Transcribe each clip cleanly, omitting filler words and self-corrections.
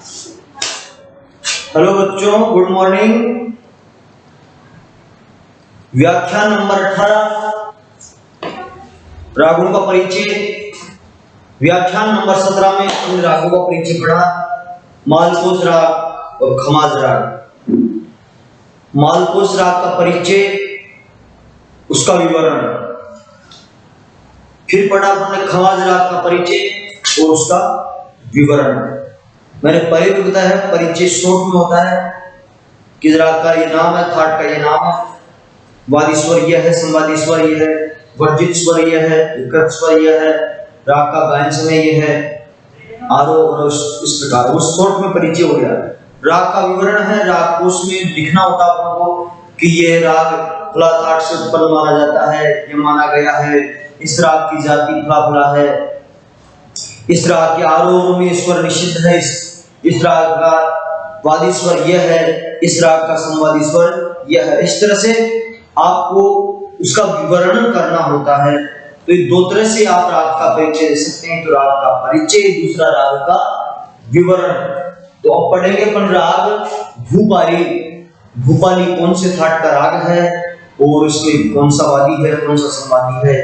Hello बच्चों, good morning. व्याख्यान number 18 रागों का परिचय। व्याख्यान नंबर 17 में हमने रागों का परिचय पढ़ा। मालकोस राग और खमाज राग। मालकोस राग का परिचय, उसका विवरण। फिर पढ़ा हमने खमाज राग का परिचय और उसका विवरण। मैंने पहले भी बताया है, परिचय शॉर्ट में होता है। किस राग का ये नाम है, थाट का ये नाम है, वादी स्वर यह है, संवादी स्वर यह है, वर्जित स्वर यह है, विकृत स्वर यह है, राग का गायन समय यह है, आरोह और इस प्रकार। वो शॉर्ट में परिचय हो गया। राग का विवरण है, राग को उसमें लिखना होता है आपको कि ये राग फला थाट से उत्पन्न माना जाता है, ये माना गया है, इस राग की जाति फला फला है, इस राग के आरोह में स्वर निषिद्ध है, इस राग का वादी स्वर यह है, इस राग का संवादी स्वर यह है। इस तरह से आपको उसका विवरण करना होता है। तो ये दो तरह से आप राग का परिचय दे सकते हैं, तो राग का परिचय, दूसरा राग का विवरण। तो अब पढ़ेंगे अपन राग भूपाली। भूपाली कौन से थाट का राग है और इसमें कौन सा वादी है, कौन सा संवादी है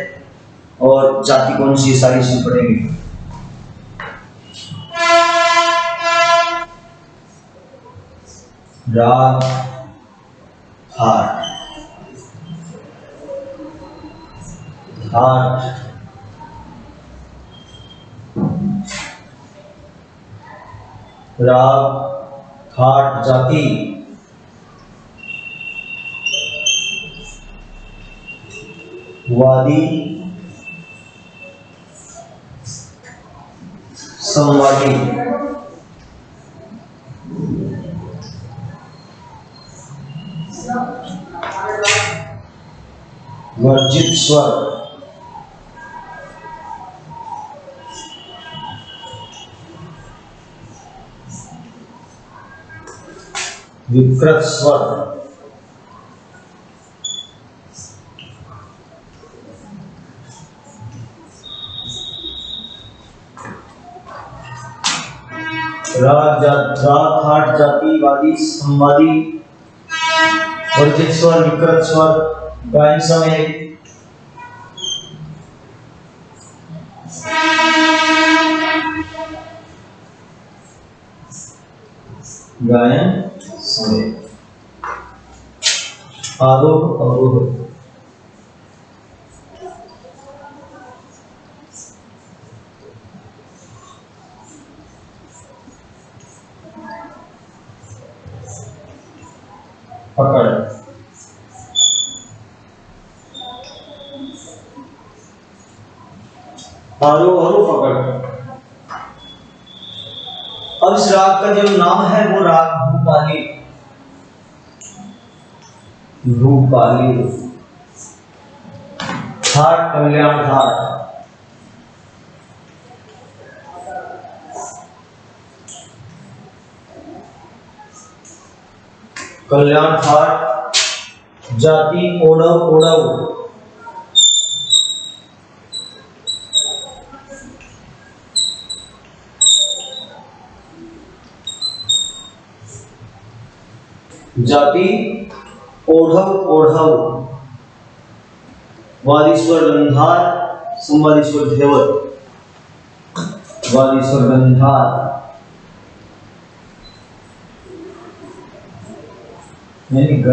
और जाति कौन सी, सारी चीज पढ़ेंगे। राग थाट। थाट राग, थाट जाति, वादी, संवादी। वर्जित स्वर, विकृत स्वर, राग थाट जाति, वादी, संवादी, वर्जित स्वर, विकृत स्वर, गायन समय, गायन समय, आरोह अवरोह। पकड़, आरोह अवरोह, पकड़। अब इस राग का जो नाम है वो राग भूपाली। भूपाली। थाट कल्याण थाट। कल्याण थाट जाति ओडव ओडव। जाति ओढ़व ओढ़व। वादी स्वर गंधार, संवादी स्वर धेवत। वादी स्वर गंधार यानी ग,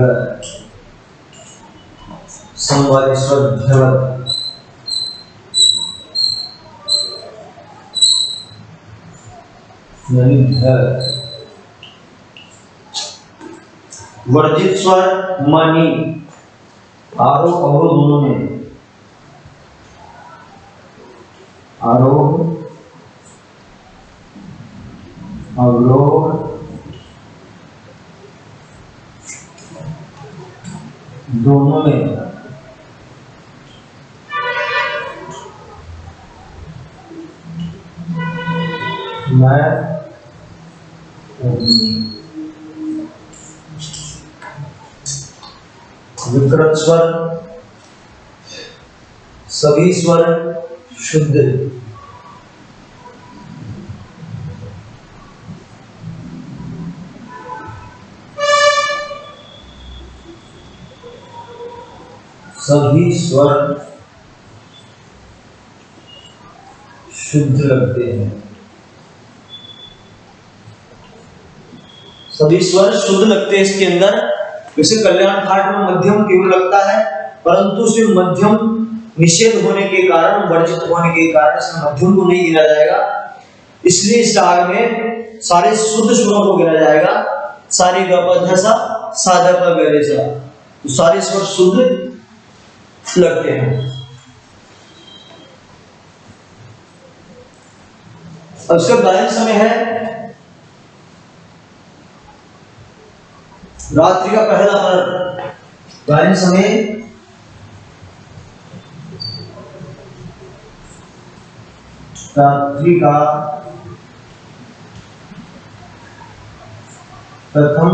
संवादी स्वर धेवत यानी ध। वर्जित स्वर मणि, आरोह अवरोह दोनों में, आरोह अवरोह दोनों में। मैं विकृत स्वर, सभी स्वर शुद्ध। सभी स्वर शुद्ध लगते हैं। सभी स्वर शुद्ध लगते हैं इसके अंदर। वैसे कल्याण ठाट में मध्यम तीव्र लगता है, परंतु उसमें मध्यम निषेध होने के कारण, वर्जित होने के कारण इसमें मध्यम को नहीं गिना जाएगा। इसलिए इस राग में सारे शुद्ध स्वरों को गिना जाएगा। सारे ग प ध सा, सा ध प ग रे सा, तो सारे स्वर शुद्ध लगते हैं। अब इसका गायन समय है रात्रि का पहला पहर। गायन समय रात्रि का प्रथम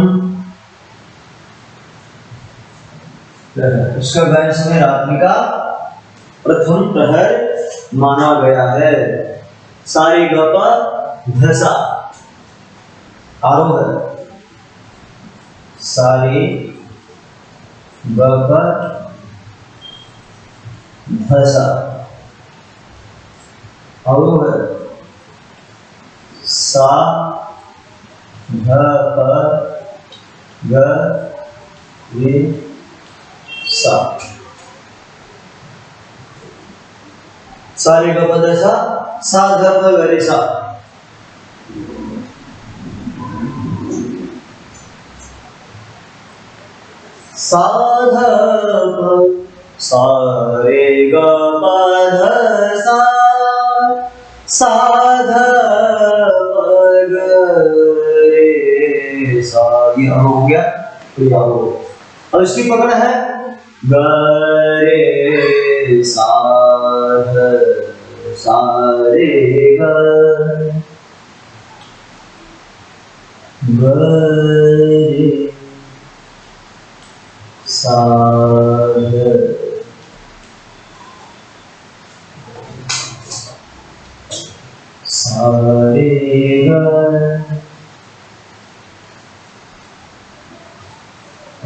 प्रहर। इसका गायन समय रात्रि का प्रथम प्रहर माना गया है। सारे ग प ध सा आरोह, सारे ग प ध सा आरोह, सा ध प ग रे सा। सारे ग प ध सा, सा ध प ग रे सा। सा ध प, सा रे ग प ध सा, सा ध प ग रे सा। ये हो गया, तो ये हो। अब इसकी पकड़ है ग रे सा ध सा रे ग रे सा ध सा रे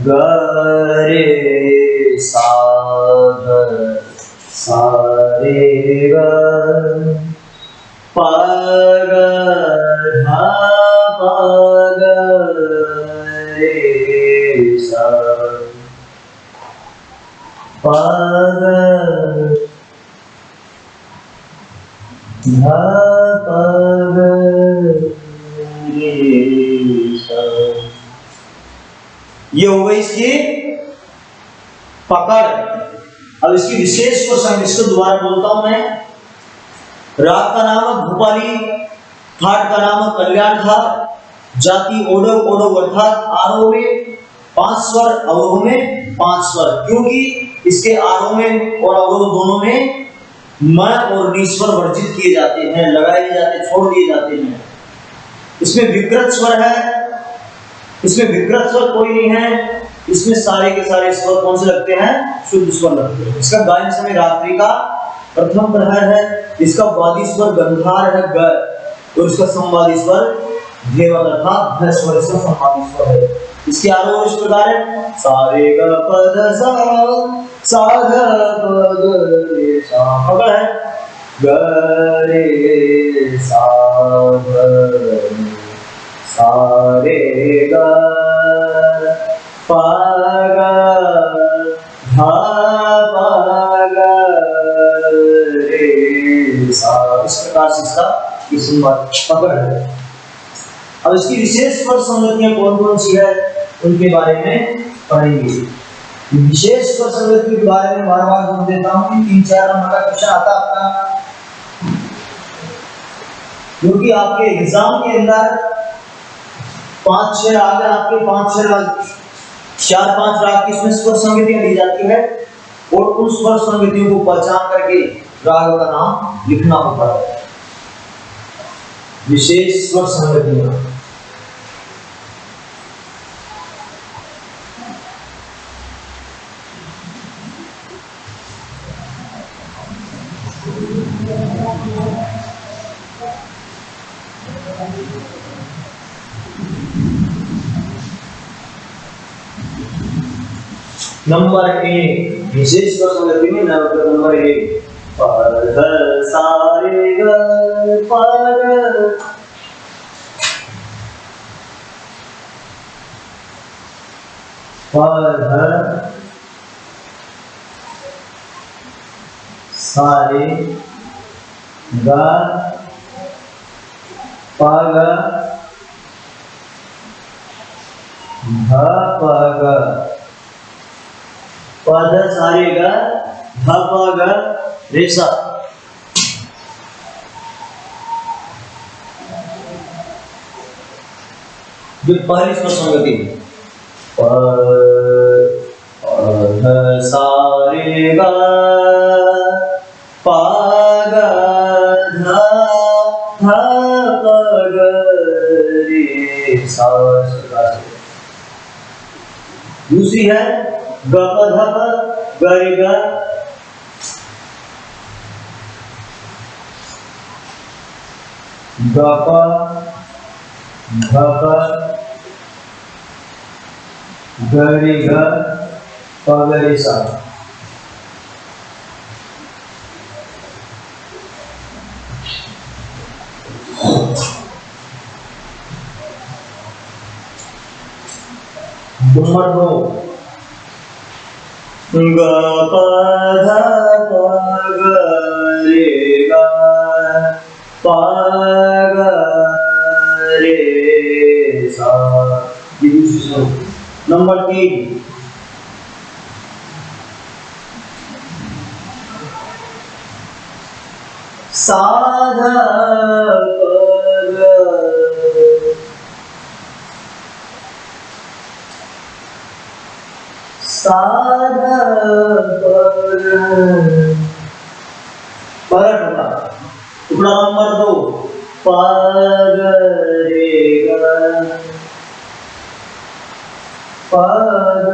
ग रे सा ध सा रे ग प ग ध प ग रे सा प ग ध प ग रे सा। ये हो गई इसकी पकड़। अब इसकी विशेष स्वर संगति, इसको दोबारा बोलता हूं मैं। राग का नाम है भूपाली, ठाट का नाम है कल्याण ठाट, जाति ओडव ओडव अर्थात आरोह में 5 स्वर, अवरोह में 5 स्वर, क्योंकि इसके आरोह में और अवरोह दोनों में म और नी स्वर वर्जित किए जाते हैं, लगाए नहीं जाते, छोड़ दिए जाते हैं। इसमें विकृत स्वर है, इसमें विकृत स्वर कोई नहीं है। इसमें सारे के सारे स्वर कौन से लगते हैं? शुद्ध स्वर लगते हैं। इसका गायन समय रात्रि का प्रथम प्रहर है। इसका वादी स्वर गंधार है ग, और इसका संवादी स्वर धेवत अर्थात ध स्वर, इसका संवादी स्वर है। इसके आरोह इस प्रकार है सारे ग प ध सा, सा ध प ग रे सा। पकड़ है ग रे सा ध सा रे ग प ग ध प ग रे सा। इस प्रकार से इसका ये संवाद पकड़ है। अब इसकी विशेष स्वर संगतियां कौन कौन सी है उनके बारे में पढ़ेंगे। विशेष स्वर संगति के बारे में बार बार जोर देता हूँ कि 3-4 नंबर का क्वेश्चन आता आपका, क्योंकि आपके एग्जाम के अंदर 5-6 राग है, आपके 5-6 राग, 4-5 राग की इसमें स्वर संगतियां दी जाती है, और उन स्वर संगतियों को पहचान करके राग का नाम लिखना होता है। विशेष स्वर संगतियां नंबर एक विशेष संगति में नंबर एक पर सारे ग पर सारे ग पग ध पग पद सारे ग ध पग रेसा जो पहली स्वर संगति ध सारे ग पग ध पग रे सा। दूसरी है ग प ध प ग रे ग ग प ध प ग रे ग प ग रे सा। नंबर दो ग प ध प ग रे ग प ग रे सा। ये दूसरी स्वर। नंबर तीन सा ध प ग सा ध प ग टुकड़ा टुकड़ा नंबर दो प ग रे ग प ग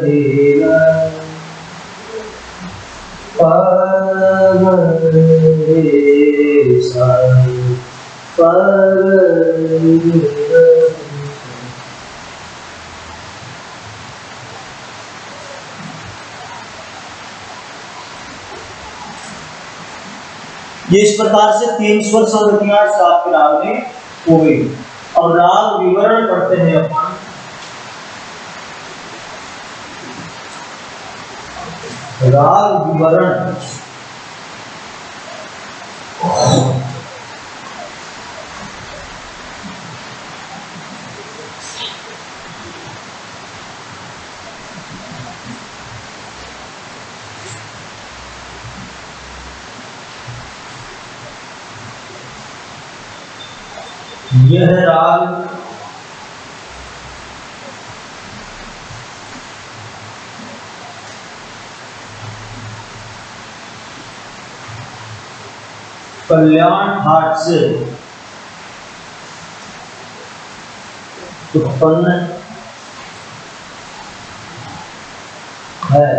रे ग प ग रे सा प ग रे ग। ये इस प्रकार से तीन स्वर संगतियां आपके राग में हो गई। अब राग विवरण पढ़ते हैं अपन। राग विवरण यह राग कल्याण घाट से उत्पन्न है।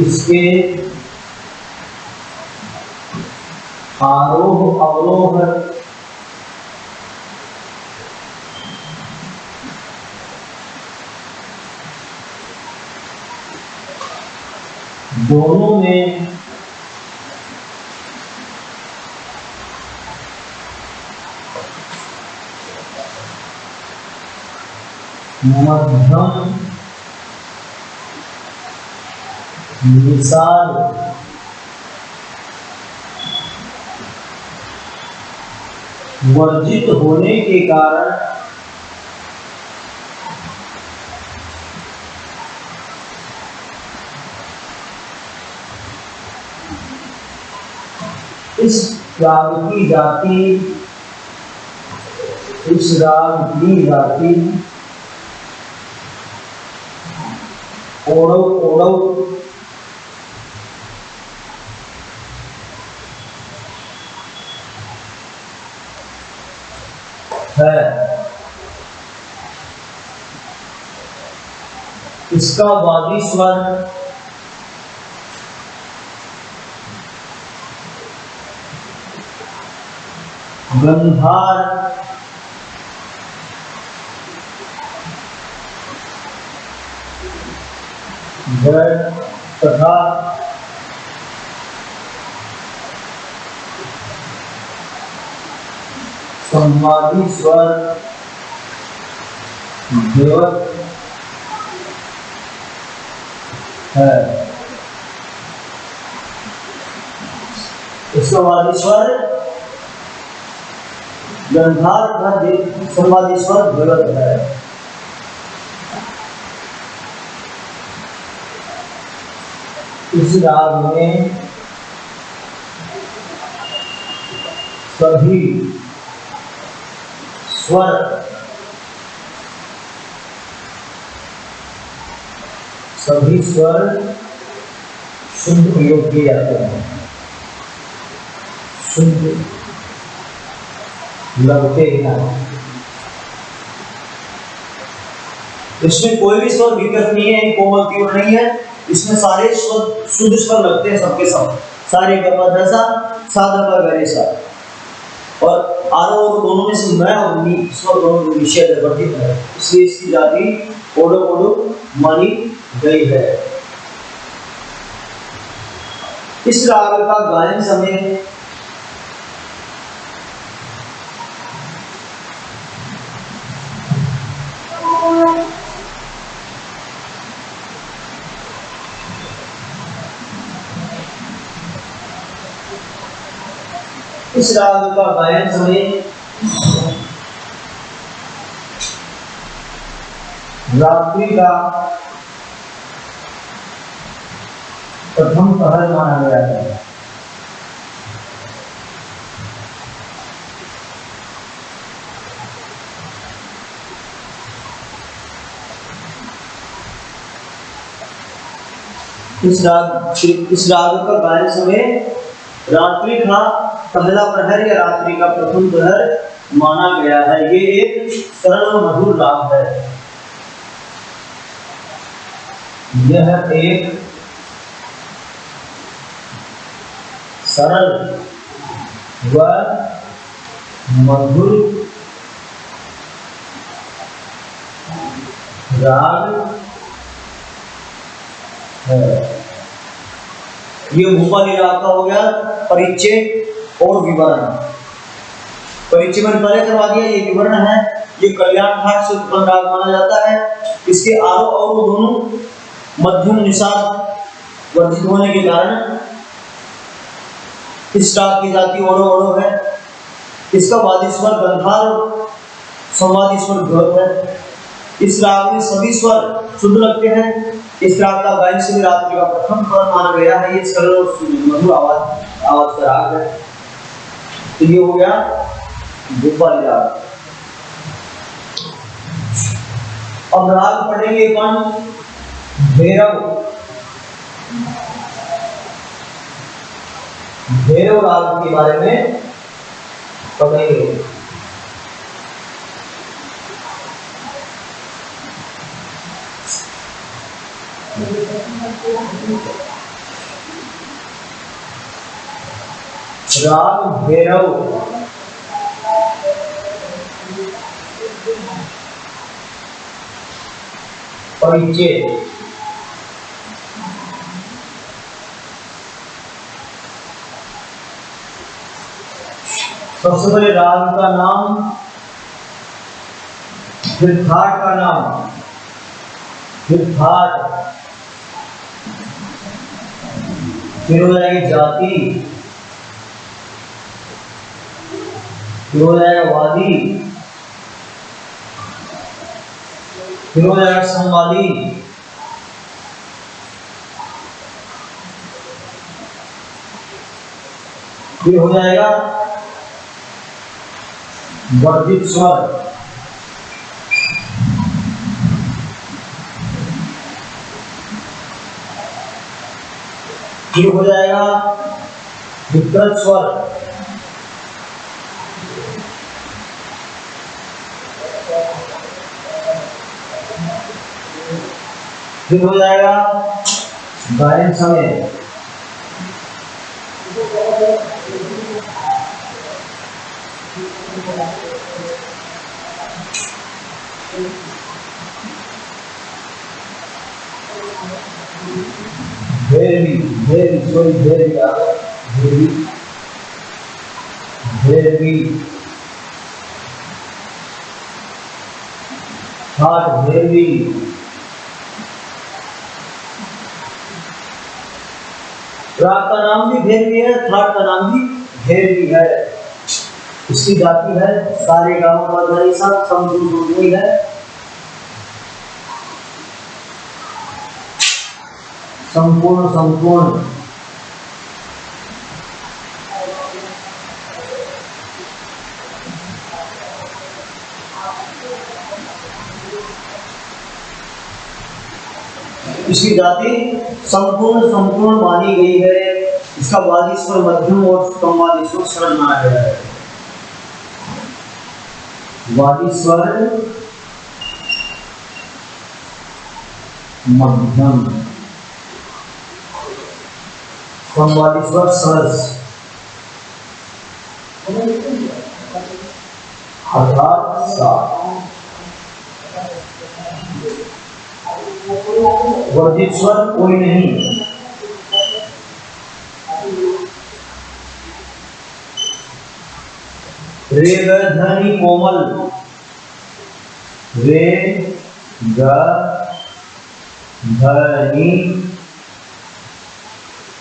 इसके आरोह अवरोह दोनों में मध्यम निषाद वर्जित होने के कारण इस राग की जाति ओढ़व ओढ़व है। इसका वादी स्वर गंधार गण तथा संवादी स्वर देवत है। संवादी स्वर गंधार तथा संवादी स्वर देवत है। इस राग में सभी स्वर शुद्ध प्रयोग किए जाते हैं, शुद्ध लगते हैं। इसमें कोई भी स्वर विकृत नहीं है, कोमल तीव्र नहीं है। इसमें सारे स्वर शुद्ध स्वर लगते हैं, सबके सब। सारे गपधसा साधा पर गरेसा और आरोह दोनों में से मैं और नी स्वर दोनों विषय वर्तित है, इसलिए इसकी जाति ओडो ओडो मानी गई है। इस राग का गायन समय रात्रि का प्रथम पहर माना गया है। इस राग का गायन समय रात्रि का पहला प्रहर या रात्रि का प्रथम प्रहर माना गया है। ये एक सरल मधुर राग है। यह एक सरल व मधुर राग है। ये भूपाली राग का हो गया परिचय और विवरण। परिचय मैंने पहले करवा दिया, ये विवरण है। ये कल्याण घाट से उत्पन्न राग माना जाता है। इसके आरोह और दोनों मध्यम निषाद वर्जित होने के कारण इस राग की जाति ओडो ओडो है। इसका वादी स्वर गंधार, संवादी स्वर ध्रुव है। इस राग में सभी स्वर शुद्ध लगते हैं। इस राग का गायन से रात्रि का प्रथम स्वर माना गया है। ये सरल और मधुर आवाज का राग है। तो ये हो गया भूपाली राग। अब राग पढ़ेंगे अपन भैरव। भैरव राग के बारे में पढ़ेंगे। राग भैरव परिचय। सबसे पहले राग का नाम, फिर थाट का नाम, फिर थाट, फिर हो जाएगी जाति, फिर हो जाएगा वादी, फिर हो जाएगा संवादी, फिर हो जाएगा वर्जित स्वर, फिर हो जाएगा विकृत स्वर, फिर हो जाएगा गायन समय, भैरवी, भैरवी सॉरी भैरवी आ गया, भैरवी, भैरवी, ठाट भैरवी, राग का नाम भी भैरवी है, ठाट का नाम भी भैरवी है। इसकी जाति है सारे गांव का धनीसा, समझू है। संपूर्ण संपूर्ण इसकी जाति संपूर्ण संपूर्ण मानी गई है। इसका वादी स्वर मध्यम और संवादी स्वर सरल माना गया है। वादी स्वर मध्यम, संवादी स्वर सरल, अर्थात सात। वर्जित स्वर कोई नहीं। रे ग ध्वनि कोमल, रे ग ध्वनि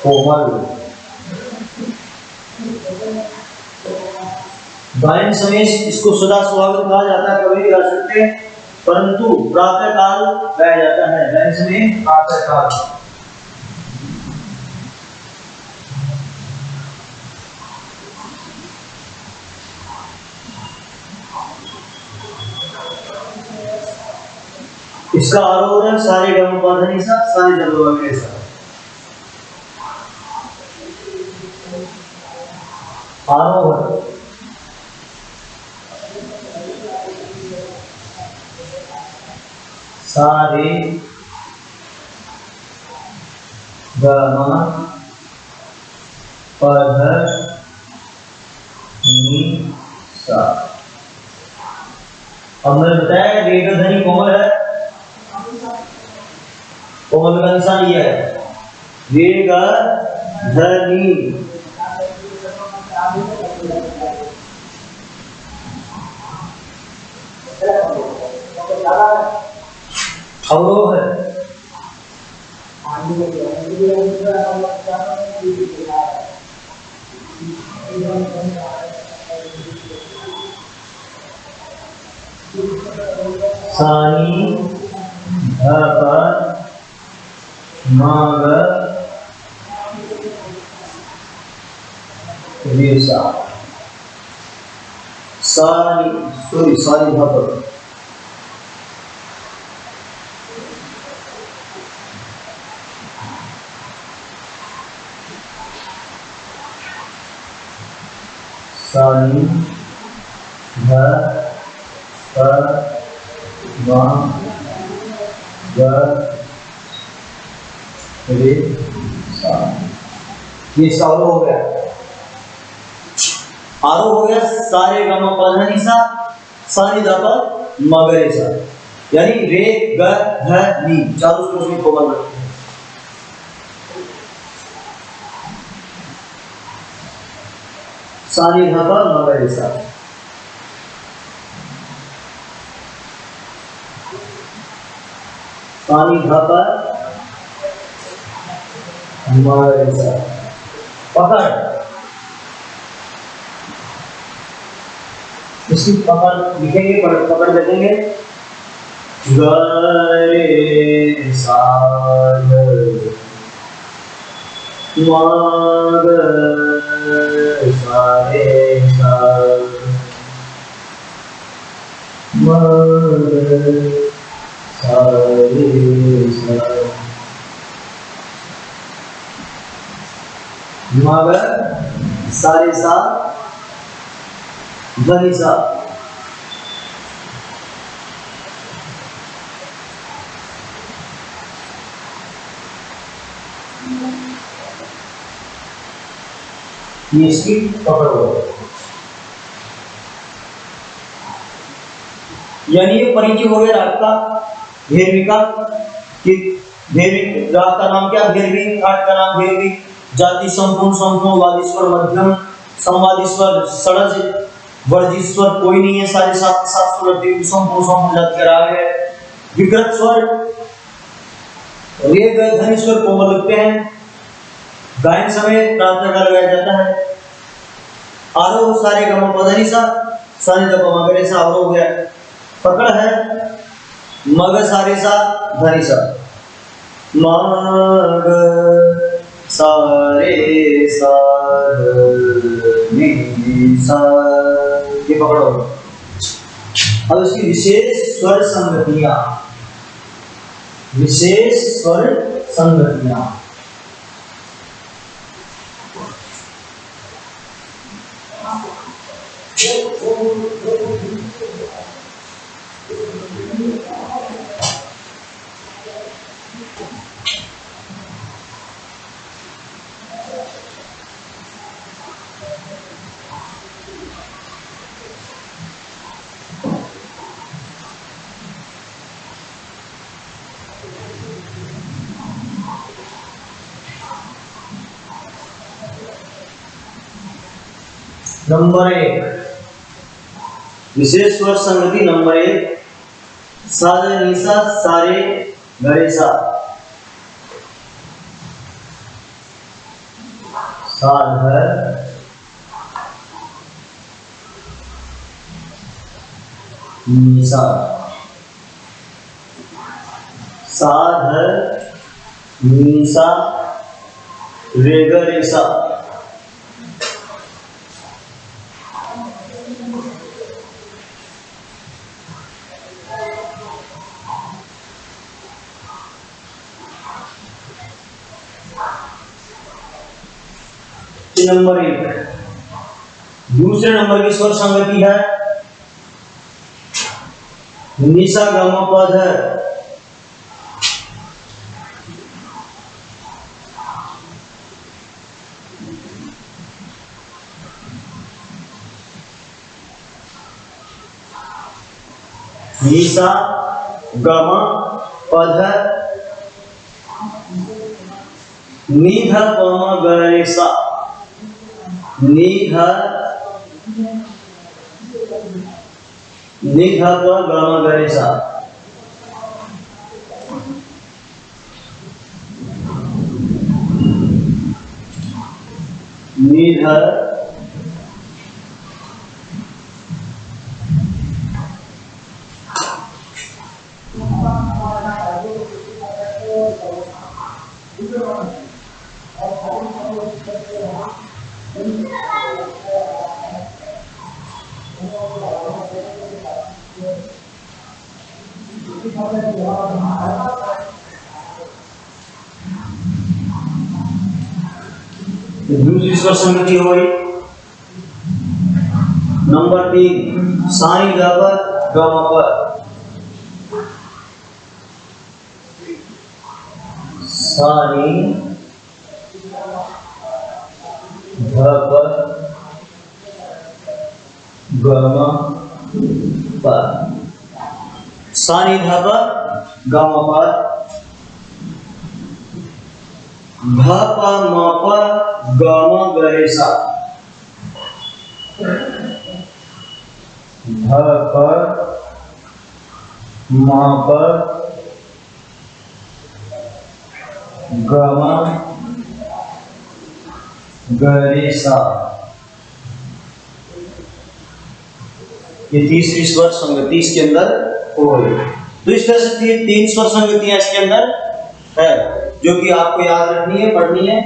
कोमल। गायन समय इसको सदा सुहागन कहा जाता है, कभी भी गा सकते हैं, परंतु प्रातः काल गाया जाता है। गायन समय प्रातः काल। इसका आरोहण सारे गम पाधनी सा, सारे जलवा के साथ। आरोहण सारे गम पाधनी सा। अब मैंने बताया रे ग ध्वनि कोमल है, कोमल का निशान ये है, रे ग ध्वनि। अवरोह है, सानी ध पर माग रेसा, सानी सॉरी सानी ध पर सानी ध पर माग रे सा। ये सारो हो गया, आरो हो गया सारे गम पधनी सा, सानी ध पर मगरे सा, यानी रे ग ध नि चारों स्वर को कोमल रखते हैं। सानी ध पर मगरे सा, सानी ध पर मगरे सा। पकड़, इसकी पकड़ लिखेंगे, पकड़ देखेंगे, ग रे सा ग म ग सा रे सा म ग सा रे सा। मग सारे सा ध्वनि सा। ये इसकी पकड़ हो, यानी ये परिचय हो गया राग का, भैरवी का, कि भैरवी राग का नाम क्या? भैरवी। घाट का नाम भैरवी। जाति संपूर्ण संपूर्ण वादिस्वर मध्यम संवादिस्वर षडज वर्जीस्वर कोई नहीं है, सारे सात सात स्वर संपूर्ण संपूर्ण जाति का राग है। विकृत स्वर रेग धनी स्वर कोमल लगते हैं, गायन समय प्रांत का लगाया जाता है। आरोह सारे गम पधनी सा सारे द प म ग रे सा आरोह हो गया। पकड़ है मग सारे सा धनी सा मग सारे सा धनी सा, ये पकड़ो। अब इसकी विशेष स्वर संगतियां, विशेष स्वर संगतियां। नंबर 1 विशेष स्वर संगति। नंबर 1 सारे निशा सारे गणेशा, साधर निशा साधर निशा रेगरेशा। 3 नंबर 1 दूसरे नंबर की स्वर संगति है निशा गम पद है। निशा गम पद निध पम गणेशा, निध निध प गम गणेशा। निध दूसरी स्वर संगति हो गई। नंबर 3 साई ग प ग म प, साई ध प ग म प, साई ध प ग म प, ध प म प ग म गणेशा, ध प म प ग म गणेशा। ये तीसरी स्वर संगति इसके अंदर हो गई। तो इस तरह से 3 स्वर संगतियां इसके अंदर है जो कि आपको याद रखनी है, पढ़नी है।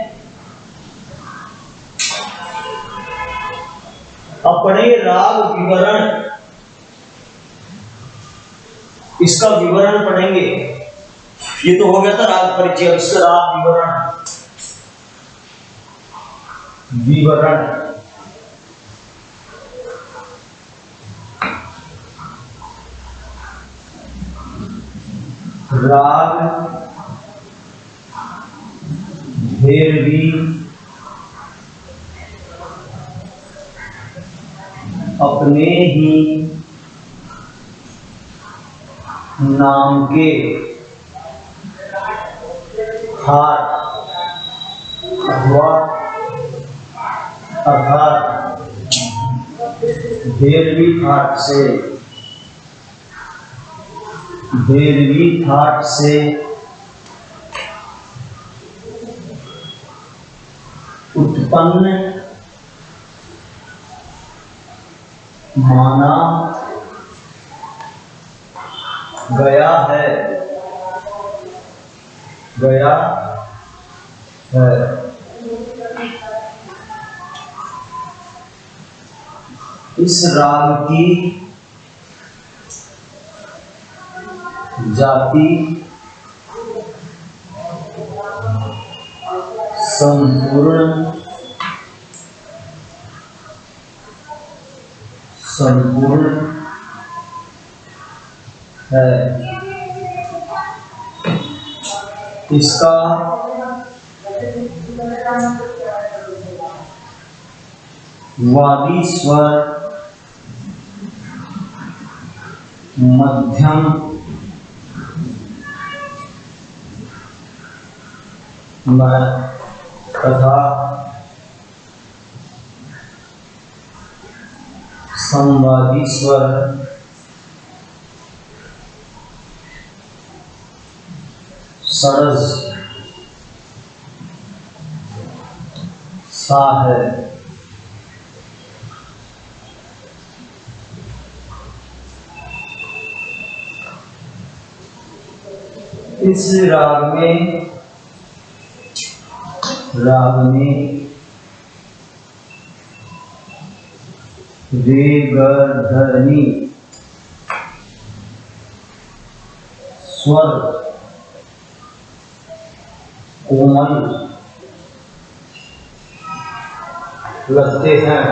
अब पढ़ेंगे राग विवरण, इसका विवरण पढ़ेंगे। ये तो हो गया था राग परिचय, इसका राग विवरण। विवरण राग भैरवी अपने ही नाम के थाट अथवा अर्थात भैरवी थाट से उत्पन्न माना गया है इस राग की जाति संपूर्ण है। इसका वादी स्वर मध्यम तथा संवादी स्वर सरस सा है। इस राग में रेगधनी स्वर कोमल लगते हैं।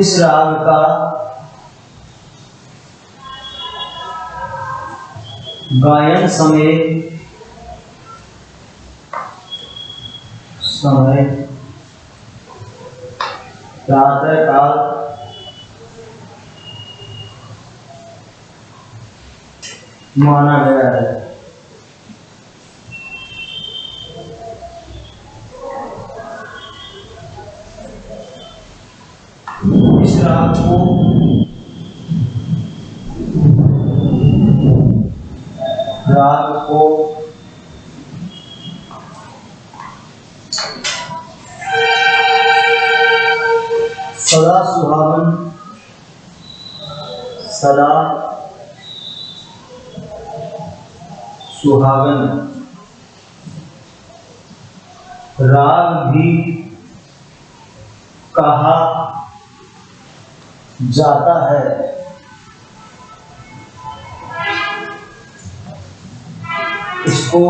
इस राग का गायन समय प्रातः काल माना गया है। इस राग को सदा सुहागन राग भी कहा जाता है। इसको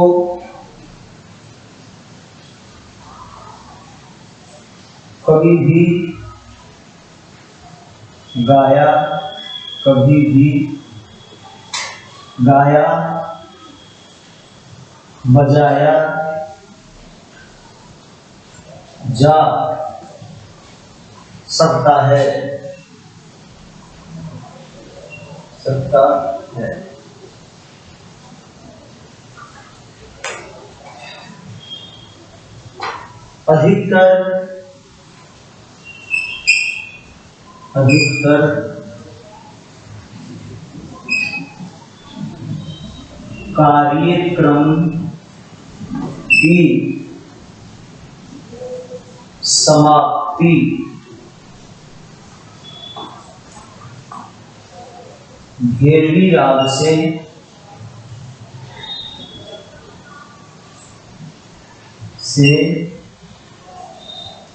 कभी भी गाया बजाया जा सकता है। अधिकतर कार्यक्रम की समाप्ति भैरवी राग से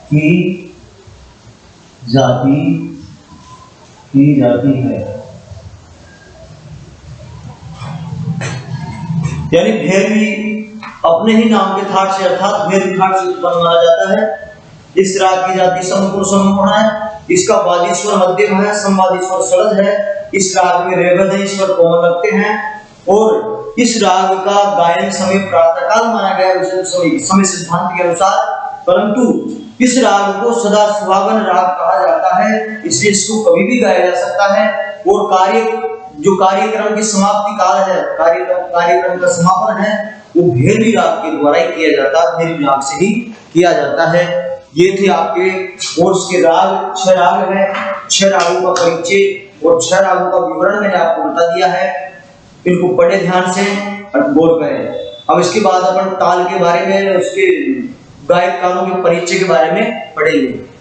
की जाती है। यानी भैरवी अपने ही नाम के थाट से अर्थात भैरवी थाट से उत्पन्न माना जाता है। इस राग की जाति संपूर्ण है। इसका वादी स्वर मध्यम है, संवादी स्वर सरल है। इस राग में रेगधनी स्वर कोमल लगते हैं और इस राग का गायन समय प्रातःकाल माना गया है समय सिद्धांत के अनुसार, परंतु इस राग को सदा सुहागन राग कहा जाता है, इसलिए इसको कभी भी गाया जा सकता है। और जो कार्यक्रम की समाप्ति काल है, कार्यक्रम का समापन है, वो भैरवी राग के द्वारा ही किया जाता है, भैरवी राग से ही किया जाता है। ये थे आपके कोर्स के राग, 6 राग है, 6 रागों का परिचय और 6 रागों का विवरण मैंने आपको बता दिया है। इनको पढ़े ध्यान से और गौर करें। अब इसके बाद अपन ताल के बारे में, उसके गायक कानों के परिचय के बारे में पढ़ेंगे।